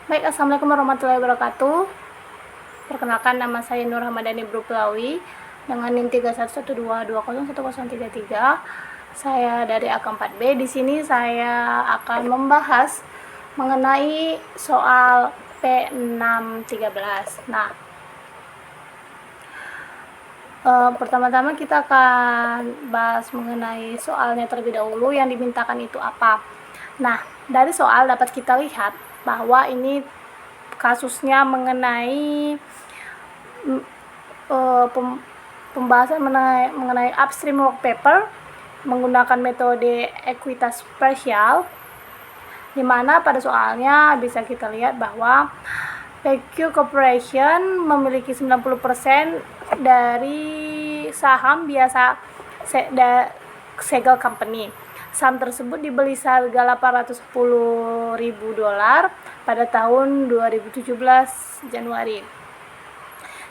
Baik, assalamualaikum warahmatullahi wabarakatuh. Perkenalkan, nama saya Nur Hamadani Brupelawi dengan NIM 3112201033. Saya dari AK4B. Di sini saya akan membahas mengenai soal P613. Nah, pertama-tama kita akan bahas mengenai soalnya terlebih dahulu. Yang dimintakan itu apa. Nah, dari soal dapat kita lihat bahwa ini kasusnya mengenai pembahasan mengenai upstream work paper menggunakan metode ekuitas spesial, di mana pada soalnya bisa kita lihat bahwa PQ Corporation memiliki 90% dari saham biasa segel company. Saham tersebut dibeli seharga $810.000 pada tahun 2017 Januari.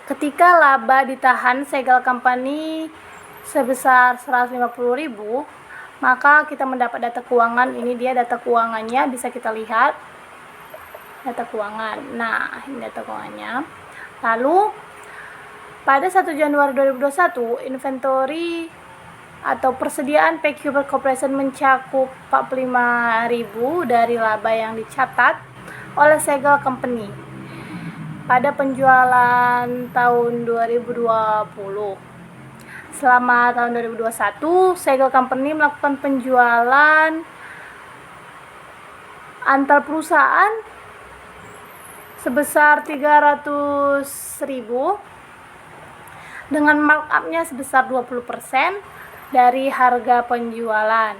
Ketika laba ditahan segel company sebesar 150.000, maka kita mendapat data keuangan. Ini dia data keuangannya, bisa kita lihat data keuangan. Nah, ini data keuangannya. Lalu pada 1 Januari 2021, inventory atau persediaan PQ Corporation mencakup 45.000 dari laba yang dicatat oleh segel company pada penjualan tahun 2020. Selama tahun 2021, segel company melakukan penjualan antar perusahaan sebesar 300.000 dengan markupnya sebesar 20% dari harga penjualan.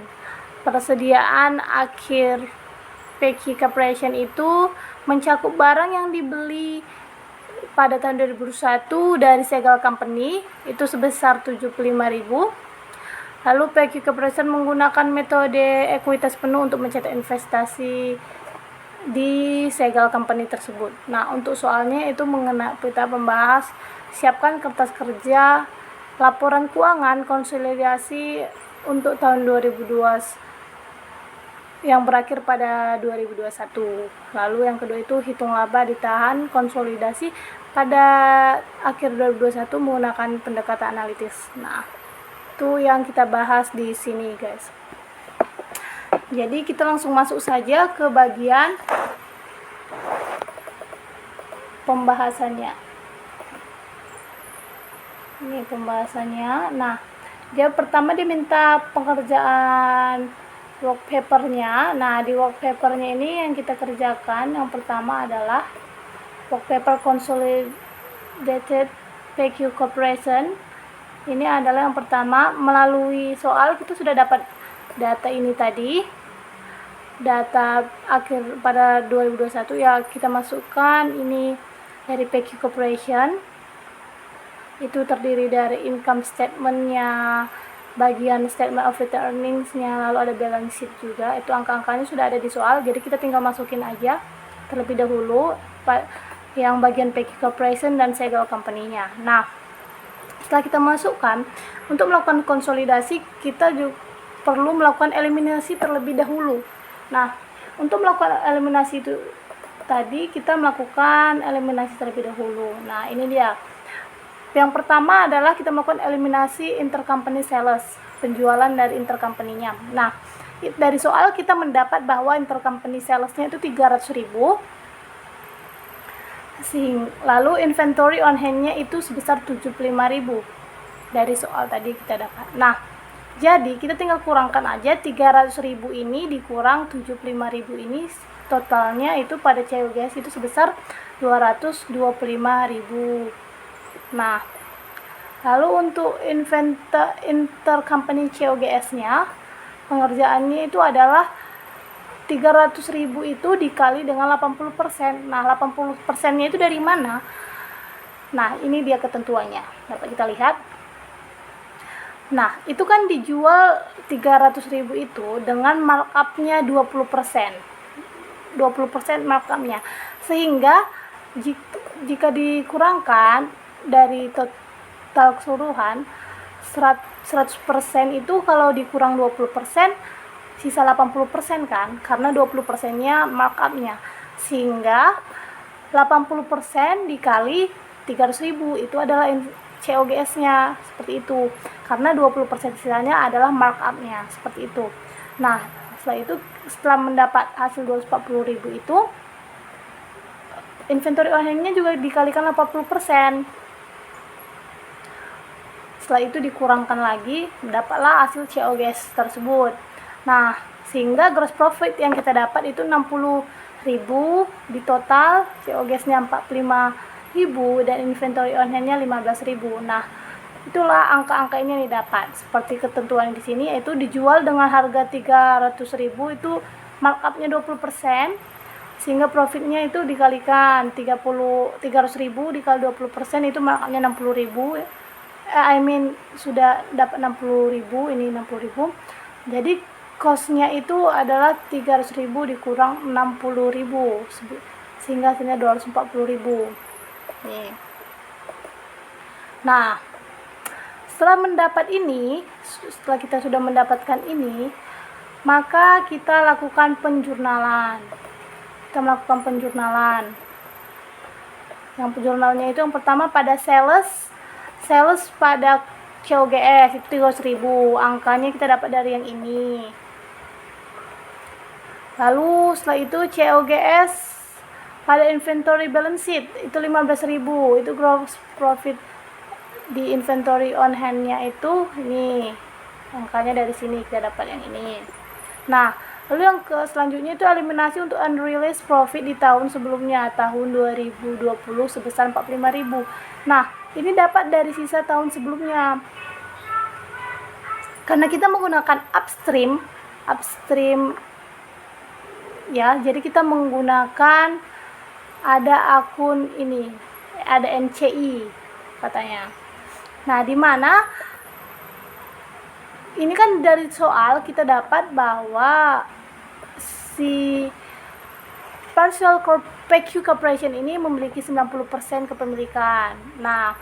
Persediaan akhir PQ Corporation itu mencakup barang yang dibeli pada tahun 2021 dari segel company itu sebesar 75.000. Lalu PQ Corporation menggunakan metode ekuitas penuh untuk mencetak investasi di segel company tersebut. Nah, untuk soalnya itu kita membahas siapkan kertas kerja laporan keuangan konsolidasi untuk tahun 2020 yang berakhir pada 2021. Lalu yang kedua itu hitung laba ditahan konsolidasi pada akhir 2021 menggunakan pendekatan analitis. Nah, itu yang kita bahas di sini, guys. Jadi kita langsung masuk saja ke bagian pembahasannya. Ini pembahasannya. Nah, dia pertama diminta pengerjaan work papernya. Nah, di work papernya ini yang kita kerjakan yang pertama adalah work paper consolidated PQ Corporation. Ini adalah yang pertama, melalui soal kita sudah dapat data ini tadi, data akhir pada 2021 ya, kita masukkan ini dari PQ Corporation. Itu terdiri dari income statement-nya, bagian statement of return earnings-nya, lalu ada balance sheet juga. Itu angka-angkanya sudah ada di soal, jadi kita tinggal masukin aja terlebih dahulu yang bagian PQ Corporation dan segel company-nya. Nah, setelah kita masukkan, untuk melakukan konsolidasi kita juga perlu melakukan eliminasi terlebih dahulu. Nah, untuk melakukan eliminasi itu tadi kita melakukan eliminasi terlebih dahulu. Nah, ini dia. Yang pertama adalah kita melakukan eliminasi intercompany sales, penjualan dari intercompany-nya. Nah, dari soal kita mendapat bahwa intercompany sales-nya itu 300.000. Lalu inventory on hand-nya itu sebesar 75.000. Dari soal tadi kita dapat. Nah, jadi kita tinggal kurangkan aja 300.000 ini dikurang 75.000 ini, totalnya itu pada COGS itu sebesar 225.000. Nah, lalu untuk intercompany COGS-nya, pengerjaannya itu adalah 300.000 itu dikali dengan 80%. Nah, 80%-nya itu dari mana? Nah, ini dia ketentuannya. Dapat kita lihat. Nah, itu kan dijual 300.000 itu dengan markup-nya 20%. 20% markup-nya. Sehingga jika dikurangkan dari total keseluruhan 100% itu kalau dikurang 20% sisa 80% kan, karena 20%-nya markup-nya. sehingga 80% dikali 300.000 itu adalah COGS-nya, seperti itu. Karena 20% sisanya adalah markup-nya, seperti itu. Nah, setelah mendapat hasil 240.000 itu, inventory on hand-nya juga dikalikan 80%. Setelah itu dikurangkan lagi, dapatlah hasil COGS tersebut. Nah, sehingga gross profit yang kita dapat itu 60.000, di total COGS-nya 45.000 dan inventory on hand-nya 15.000. Nah, itulah angka-angka ini yang didapat. Seperti ketentuan di sini, yaitu dijual dengan harga 300.000, itu markup-nya 20%, sehingga profitnya itu dikalikan 300.000 dikali 20%, itu markup-nya 60.000. Sudah dapat 60.000, ini 60.000. Jadi cost-nya itu adalah 300.000 dikurang 60.000, sehingga hasilnya 240.000. Nih. Nah, setelah kita sudah mendapatkan ini, maka kita lakukan penjurnalan. Yang penjurnalnya itu yang pertama pada sales pada COGS itu 300.000, angkanya kita dapat dari yang ini. Lalu setelah itu COGS pada inventory balance sheet itu 15.000, itu gross profit di inventory on hand-nya itu ini, angkanya dari sini kita dapat yang ini. Nah, lalu yang selanjutnya itu eliminasi untuk unrealized profit di tahun sebelumnya, tahun 2020 sebesar 45.000. Nah, ini dapat dari sisa tahun sebelumnya. Karena kita menggunakan upstream ya, jadi kita menggunakan ada akun ini, ada NCI katanya. Nah, di mana ini kan dari soal kita dapat bahwa si Partial PQ Corporation ini memiliki 90% kepemilikan. Nah,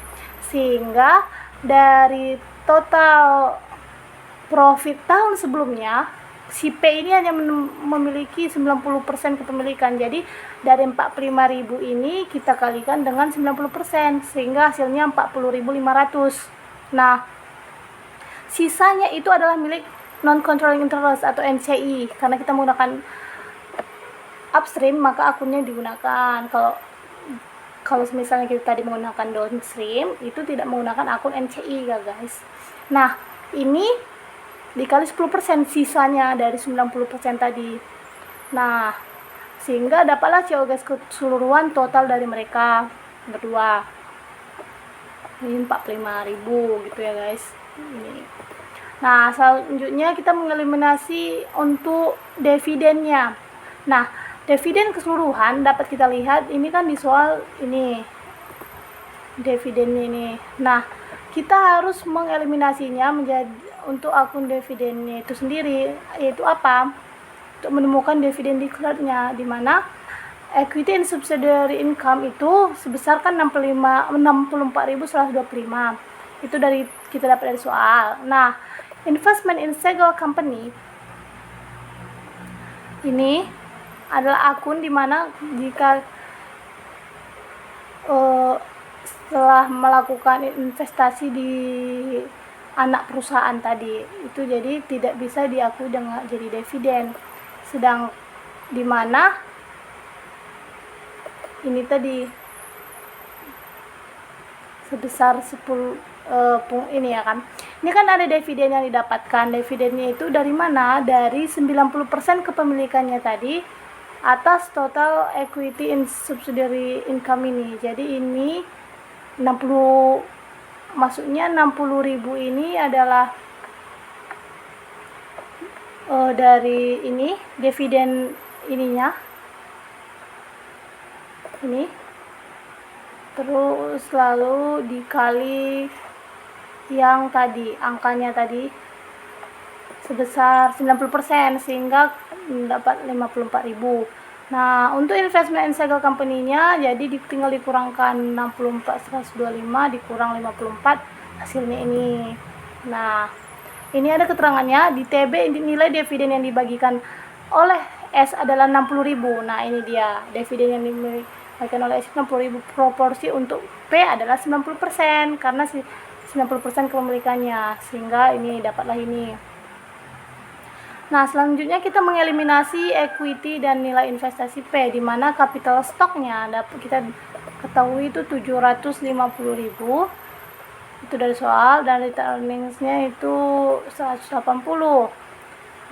sehingga dari total profit tahun sebelumnya, si P ini hanya memiliki 90% kepemilikan. Jadi dari 45.000 ini kita kalikan dengan 90%, sehingga hasilnya 40.500. Nah, sisanya itu adalah milik non-controlling interest atau NCI. Karena kita menggunakan upstream, maka akunnya digunakan. Kalau misalnya kita tadi menggunakan downstream, itu tidak menggunakan akun NCI ya guys. Nah, ini dikali 10% sisanya dari 90% tadi. Nah, sehingga dapatlah COGS keseluruhan total dari mereka berdua. Ini 45.000 gitu ya guys. Ini. Nah, selanjutnya kita mengeliminasi untuk dividennya. Nah, dividen keseluruhan dapat kita lihat ini kan di soal ini dividen ini. Nah, kita harus mengeliminasinya menjadi untuk akun dividennya itu sendiri, yaitu apa? Untuk menemukan dividen declared-nya, di mana equity and subsidiary income itu sebesar kan 64.125. Itu dari kita dapat dari soal. Nah, investment in single company ini adalah akun di mana jika setelah melakukan investasi di anak perusahaan tadi itu jadi tidak bisa diakui dengan jadi dividen. Sedang di mana ini tadi sebesar 10 ini ya kan. Ini kan ada dividen yang didapatkan. Dividennya itu dari mana? Dari 90% kepemilikannya tadi atas total equity in subsidiary income ini. Jadi ini 60, maksudnya 60.000 ini adalah dari ini dividen ininya ini, terus lalu dikali yang tadi angkanya tadi sebesar 90%, sehingga dapat 54.000. Nah, untuk investment in single company-nya jadi tinggal dikurangkan 64.125 dikurang 54, hasilnya ini. Nah, ini ada keterangannya di TB, nilai dividen yang dibagikan oleh S adalah 60.000. Nah, ini dia dividen yang dimiliki oleh S 60.000. Proporsi untuk P adalah 90% karena 90% kepemilikannya, sehingga ini dapatlah ini. Nah, selanjutnya kita mengeliminasi equity dan nilai investasi P, di mana capital stoknya dapat kita ketahui itu 750.000. Itu dari soal, dan return earnings-nya itu 180.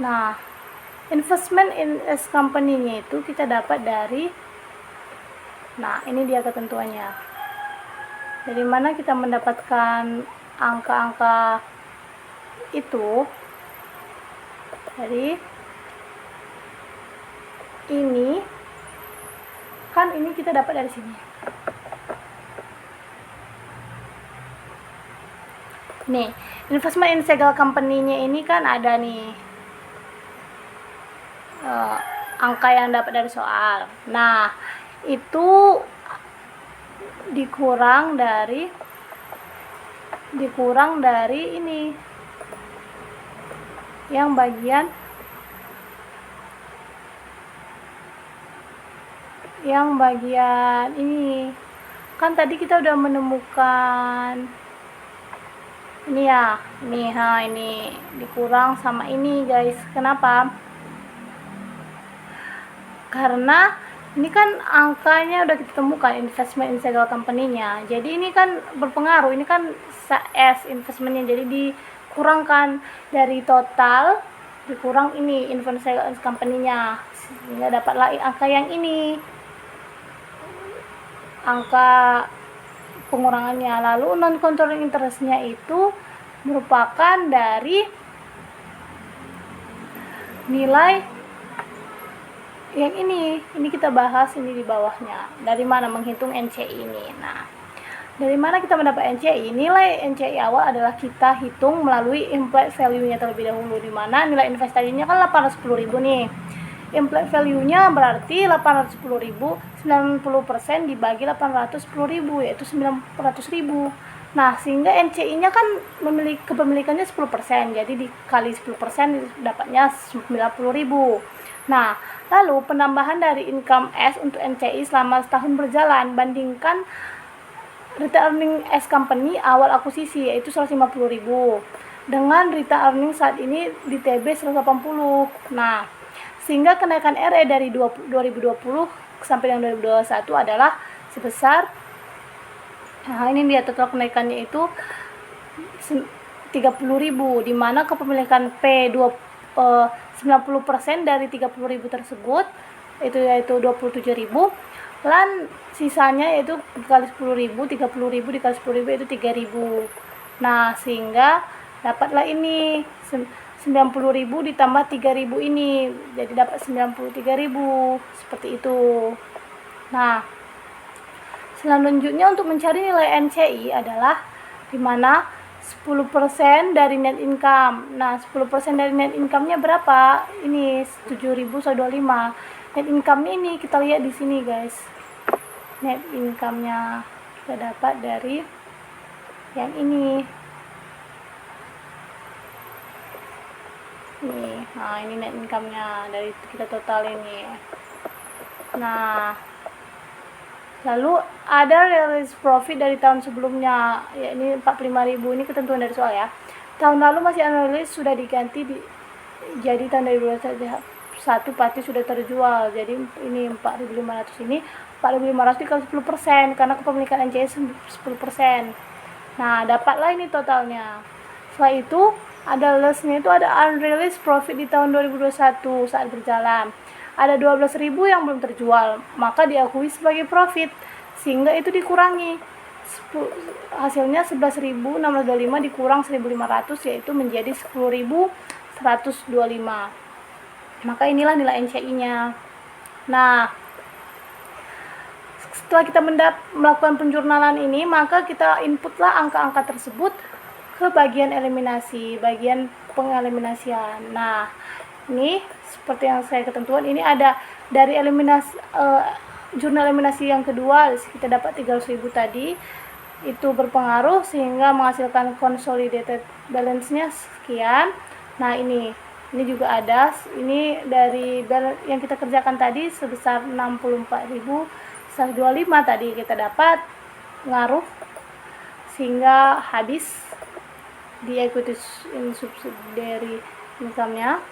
Nah, investment in S company-nya itu kita dapat dari, nah ini dia ketentuannya. Dari mana kita mendapatkan angka-angka itu? Jadi ini kan ini kita dapat dari sini. Nih, investment in single company-nya ini kan ada nih angka yang dapat dari soal. Nah, itu dikurang dari ini, yang bagian ini kan tadi kita udah menemukan ini ya, ini dikurang sama ini guys. Kenapa? Karena ini kan angkanya udah kita temukan, investment in single company-nya, jadi ini kan berpengaruh. Ini kan S investment-nya, jadi dikurangkan dari total, dikurang ini investment company-nya, sehingga dapatlah angka yang ini, angka pengurangannya. Lalu non controlling interest-nya itu merupakan dari nilai yang ini kita bahas ini di bawahnya. Dari mana menghitung NCI ini? Nah, dari mana kita mendapat NCI? Nilai NCI awal adalah kita hitung melalui implied value-nya terlebih dahulu, di mana nilai investasinya kan 810.000 nih. Implied value-nya berarti 810.000, 90% dibagi 810.000, yaitu 900.000. Nah, sehingga NCI-nya kan kepemilikannya 10%, jadi dikali 10% dapatnya 90.000. Nah, lalu penambahan dari income S untuk NCI selama setahun berjalan, bandingkan return earning S company awal akuisisi, yaitu 150.000, dengan return earning saat ini di TB 180. Nah, sehingga kenaikan RE dari 2020 sampai dengan 2021 adalah sebesar, nah ini dia total kenaikannya itu 30.000, di mana kepemilikan P 90% dari 30.000 tersebut itu yaitu 27.000, dan sisanya yaitu dikali 10.000, 30.000 dikali 10.000 itu 3.000. Nah, sehingga dapatlah ini 90.000 ditambah 3.000 ini, jadi dapat 93.000, seperti itu. Nah, selanjutnya untuk mencari nilai NCI adalah dimana 10% dari net income. Nah, 10% dari net income-nya berapa? Ini 7.125. Net income-nya ini kita lihat di sini, guys. Net income-nya kita dapat dari yang ini. Nih, nah ini net income-nya dari kita total ini. Nah, lalu ada realized profit dari tahun sebelumnya, ya ini 45.000, ini ketentuan dari soal ya. Tahun lalu masih unrealized, sudah diganti jadi tahun 2021 pasti sudah terjual. Jadi ini 4.500, ini 4.500 dikali 10% karena kepemilikan NCI 10%. Nah, dapatlah ini totalnya. Setelah itu ada loss-nya, itu ada unrealized profit di tahun 2021 saat berjalan. Ada 12.000 yang belum terjual, maka diakui sebagai profit, sehingga itu dikurangi. Hasilnya 11.625 dikurang 1.500, yaitu menjadi 10.125. Maka inilah nilai NCI-nya. Nah, setelah kita melakukan penjurnalan ini, maka kita inputlah angka-angka tersebut ke bagian eliminasi, bagian pengeliminasian. Nah, ini seperti yang saya ketentuan, ini ada dari eliminasi jurnal eliminasi yang kedua, kita dapat 300.000 tadi, itu berpengaruh sehingga menghasilkan consolidated balance-nya sekian. Nah, ini Ini juga ada, ini dari yang kita kerjakan tadi sebesar 64.125 tadi kita dapat ngaruh sehingga habis di equity subsidiary income-nya.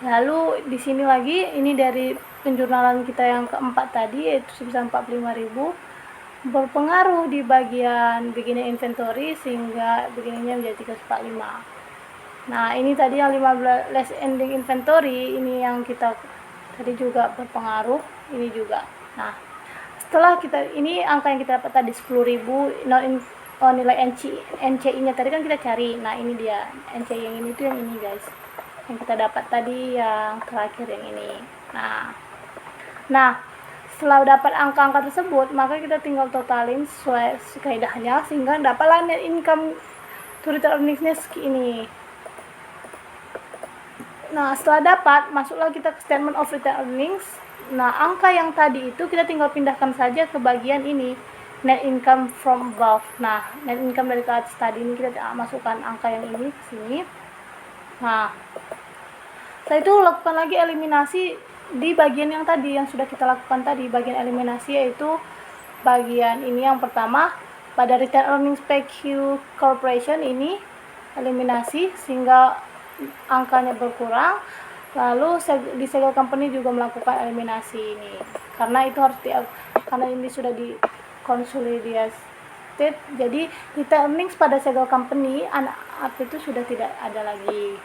Lalu di sini lagi ini dari penjurnalan kita yang keempat tadi yaitu sebesar 45.000 berpengaruh di bagian beginning inventory sehingga beginningnya menjadi 345. Nah, ini tadi yang 15 less ending inventory, ini yang kita tadi juga berpengaruh, ini juga. Nah, setelah kita, ini angka yang kita dapat tadi 10.000, nilai NCI-nya tadi kan kita cari. Nah, ini dia, NCI yang ini tuh yang ini guys. Yang kita dapat tadi yang terakhir yang ini. Nah, setelah dapat angka-angka tersebut, maka kita tinggal totalin sesuai kaidahnya sehingga dapatlah net income to return earnings-nya ini. Nah, setelah dapat, masuklah kita ke statement of return earnings. Nah, angka yang tadi itu kita tinggal pindahkan saja ke bagian ini, net income from above. Nah, net income dari ke atas tadi ini kita masukkan angka yang ini ke sini. Nah, setelah itu lakukan lagi eliminasi di bagian yang tadi yang sudah kita lakukan tadi, bagian eliminasi yaitu bagian ini yang pertama pada return earnings PQ corporation ini eliminasi sehingga angkanya berkurang. Lalu di segel company juga melakukan eliminasi ini karena itu harus karena ini sudah dikonsolidasi, jadi return earnings pada segel company apa itu sudah tidak ada lagi,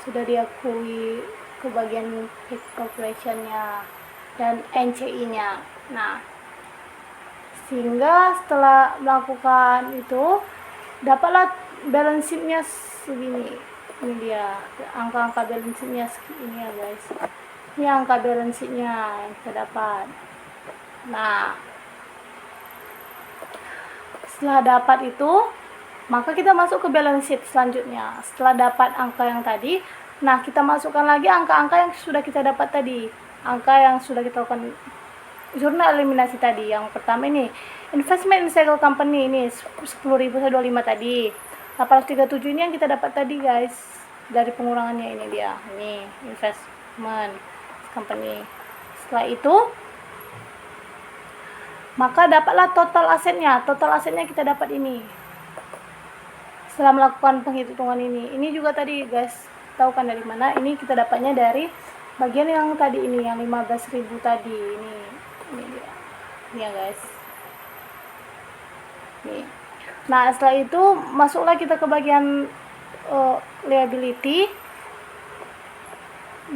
sudah diakui ke bagian corporation-nya dan NCI-nya. Nah, sehingga setelah melakukan itu dapatlah balance sheet-nya segini. Ini dia angka-angka balance sheet-nya ini ya guys. Ini angka balance sheet-nya yang kita dapat. Nah, setelah dapat itu, maka kita masuk ke balance sheet selanjutnya. Setelah dapat angka yang tadi, nah kita masukkan lagi angka-angka yang sudah kita dapat tadi. Angka yang sudah kita lakukan jurnal eliminasi tadi. Yang pertama ini, investment in single company ini 10.125 tadi. 837 ini yang kita dapat tadi guys, dari pengurangannya ini dia, ini investment company. Setelah itu maka dapatlah total asetnya kita dapat ini setelah melakukan penghitungan ini juga tadi guys, tahu kan dari mana? Ini kita dapatnya dari bagian yang tadi ini, yang 15.000 tadi ini dia, ini ya guys, nih. Nah, setelah itu masuklah kita ke bagian liability,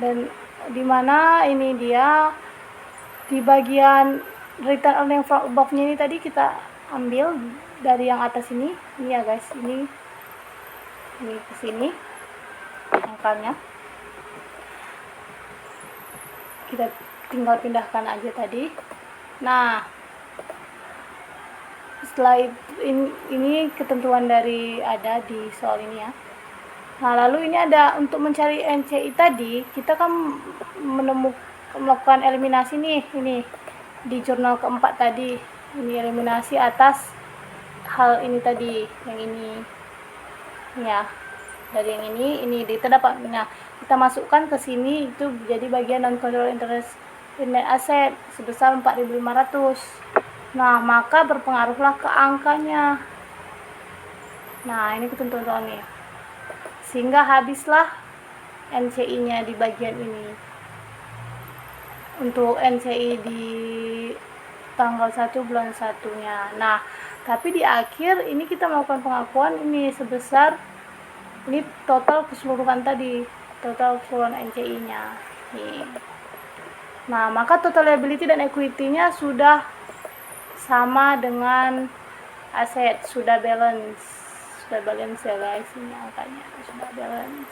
dan dimana ini dia di bagian return earning from above-nya ini tadi kita ambil dari yang atas ini ya guys, ini ke sini angkanya, kita tinggal pindahkan aja tadi. Nah, setelah ini ketentuan dari ada di soal ini ya. Nah, lalu ini ada untuk mencari NCI tadi, kita kan melakukan eliminasi nih, ini di jurnal keempat tadi, ini eliminasi atas hal ini tadi, yang ini ya, dari yang ini kita dapat. Nah, kita masukkan ke sini, itu jadi bagian non control interest in net asset sebesar 4.500. Nah, maka berpengaruhlah ke angkanya. Nah, ini ketentuan nih. Sehingga habislah NCI-nya di bagian ini. Untuk NCI di tanggal 1 bulan 1-nya. Nah, tapi di akhir ini kita melakukan pengakuan ini sebesar ini total keseluruhan tadi, total keseluruhan NCI-nya. Nih. Nah, maka total liability dan equity-nya sudah sama dengan aset, sudah balance ya guys, ini angkanya sudah balance.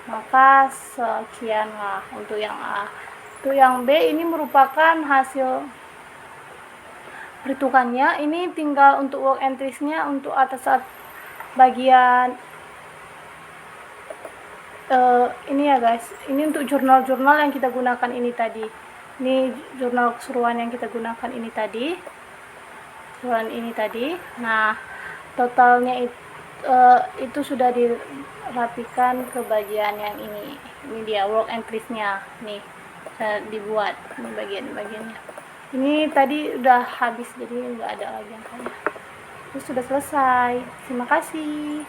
Maka sekian lah untuk yang A. Untuk yang B ini merupakan hasil perhitungannya. Ini tinggal untuk work entries-nya untuk atas bagian ini ya guys, ini untuk jurnal-jurnal yang kita gunakan ini tadi. Ini jurnal keseluruhan yang kita gunakan ini tadi, keseluruhan ini tadi. Nah, totalnya itu itu sudah dirapikan ke bagian yang ini dia work and crease-nya nih, dibuat ini bagian-bagiannya. Ini tadi udah habis, jadi nggak ada lagi yang kayak. Itu sudah selesai. Terima kasih.